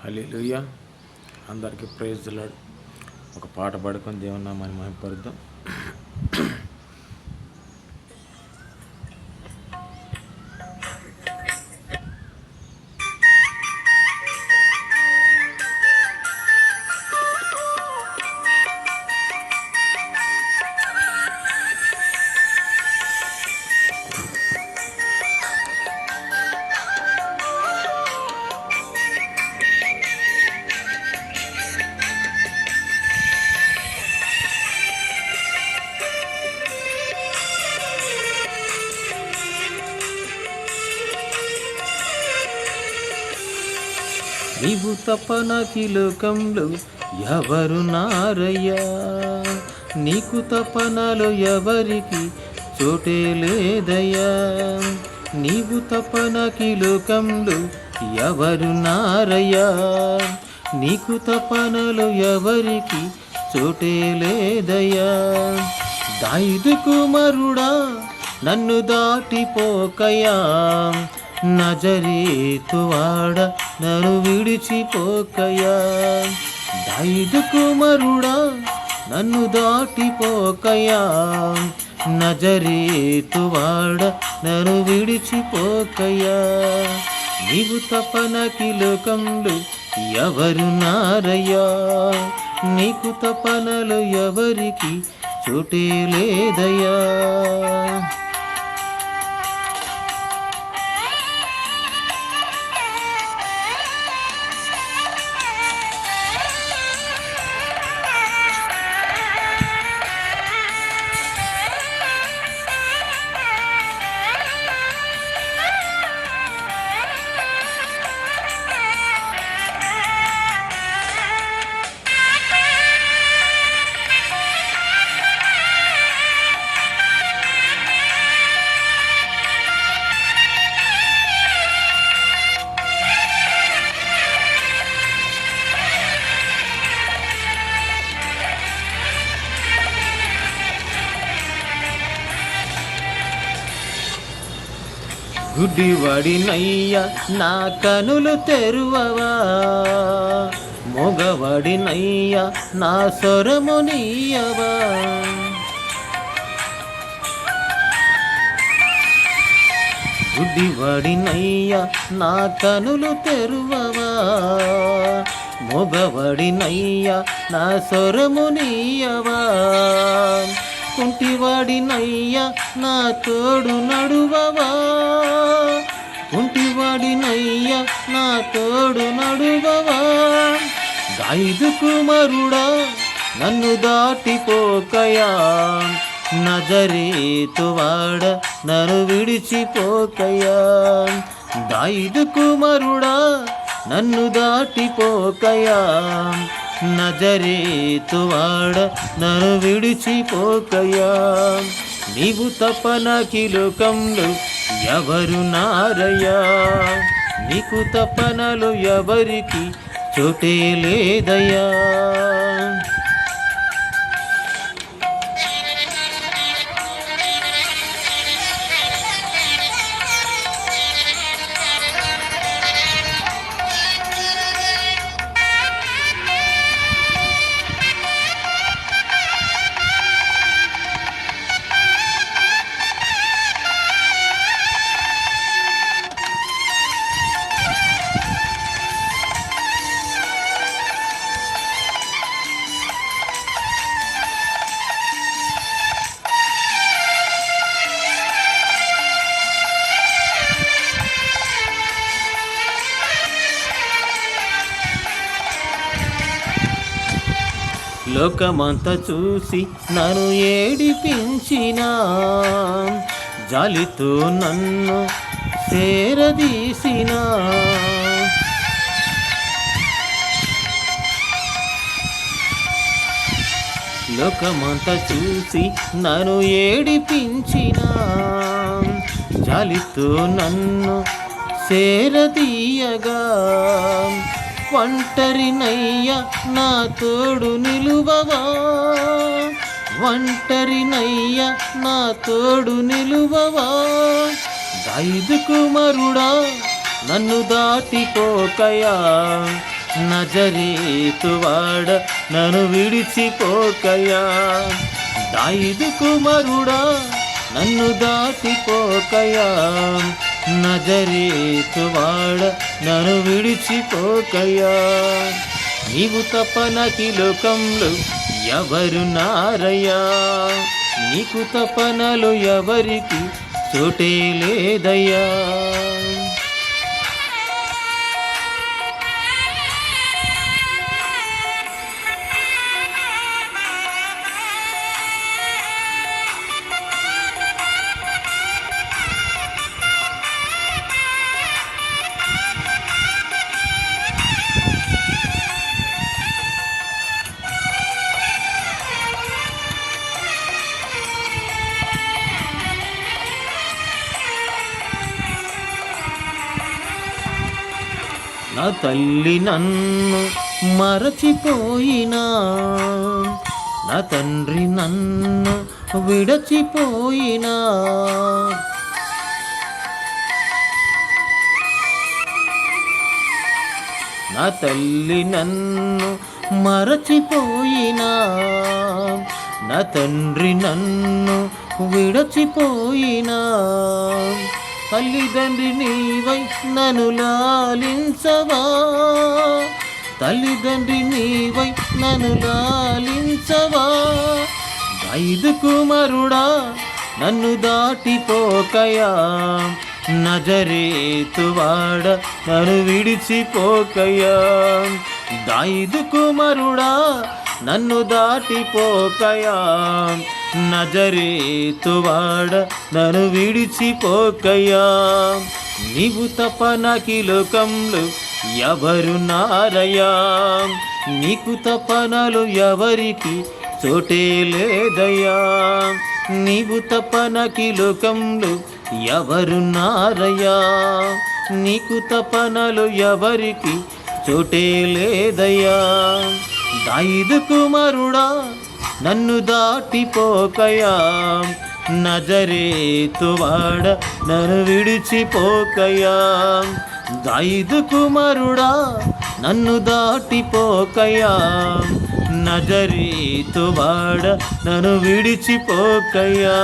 హల్లెలూయా. అందరికీ praise the lord. ఒక పాట పాడుకొని దేవుని నామాన్ని మహిమపరుద్దాం. నీవు తప్ప నాకి లోకంలో ఎవరు నారయ్యా, నీకు తప్ప నాలో ఎవరికి చోటే లేదయ్యా. నీవు తప్ప నాకి లోకంలో ఎవరు నారయ్యా, నీకు తప్ప నాలో ఎవరికి చోటే లేదయ్యా. దావీదు కుమారుడా నన్ను దాటిపోకయా, నజరేతువాడ నన్ను విడిచిపోకయా. దావీదు కుమారుడా నన్ను దాటిపోకయా, నజరేతువాడ నన్ను విడిచిపోకయా. నీవు తప్ప నాకి లోకంలో ఎవరు నారయ్యా, నీకు తప్ప నాలో ఎవరికి చోటే లేదయ్యా. గుడ్డివాడినయ్యా నా కనులు తెరువవా, మొగవాడినయ్యా నా స్వరము నీయవా. గుడ్డివాడినయ్యా నా కనులు తెరువవా, మొగవాడినయ్యా నా స్వరము నీయవా. కుంటివాడినయ్యా నా తోడు నడువవా, కుంటివాడినయ్యా నా తోడు నడువవా. దావీదు కుమారుడా నన్ను దాటిపోకయా, నజరేతువాడ నన్ను విడిచిపోకయా. దావీదు కుమారుడా నన్ను దాటిపోకయా, నజరేతువాడ నన్ను విడిచిపోకయా. నీవు తప్ప నాకి లోకంలో ఎవరు నారయ్యా, నీకు తప్ప నాలో ఎవరికి చోటే లేదయ్యా. లోకమంతా చూసి నన్ను ఏడిపించిన, జాలితో నన్ను చేరదీసిన. లోకమంతా చూసి నన్ను ఏడిపించిన, జాలితో నన్ను చేరదీయగా. ఒంటరినయ్యా నా తోడు నిలువవా, ఒంటరినయ్యా నా తోడు నిలువవా. దావీదు కుమారుడా నన్ను దాటిపోకయా, నజరేతువాడ నన్ను విడిచిపోకయా. దావీదు కుమారుడా నన్ను దాటిపోకయా. నజరేతువాడ నన్ను విడిచిపోకయా. నీవు తప్ప నాకీ లోకంలో ఎవరున్నారయ్యా. నీకు తప్ప నాలో ఎవరికి చోటే లేదయ్యా. నా తల్లి నన్ను మరచిపోయినా, నా తండ్రి నన్ను విడచిపోయినా, నా తల్లి నన్ను మరచిపోయినా, నా తండ్రి నన్ను విడచిపోయినా, తల్లిదండ్రి నీవై నన్ను లాలించవా. తల్లిదండ్రి నీవై నన్ను లాలించవా. దావీదు కుమారుడా నన్ను దాటిపోకయా. నజరేతువాడ నన్ను విడిచిపోకయా. దావీదు కుమారుడా నన్ను దాటిపోకయా. నజరేతువాడ నన్ను విడిచిపోకయా. నీవు తప్ప నాకీ లోకంలో ఎవరున్నారయ్యా. నీకు తప్ప నాలో ఎవరికి చోటే లేదయ్యా. నీవు తప్ప నాకీ లోకంలో ఎవరున్నారయ్యా. నీకు తప్ప నాలో ఎవరికి చోటే లేదయ్యా. దావీదు కుమారుడా నన్ను దాటిపోకయా. నజరేతువాడ నన్ను విడిచిపోకయా. దావీదు కుమారుడా నన్ను దాటిపోకయా. నజరేతువాడ నన్ను విడిచిపోకయా.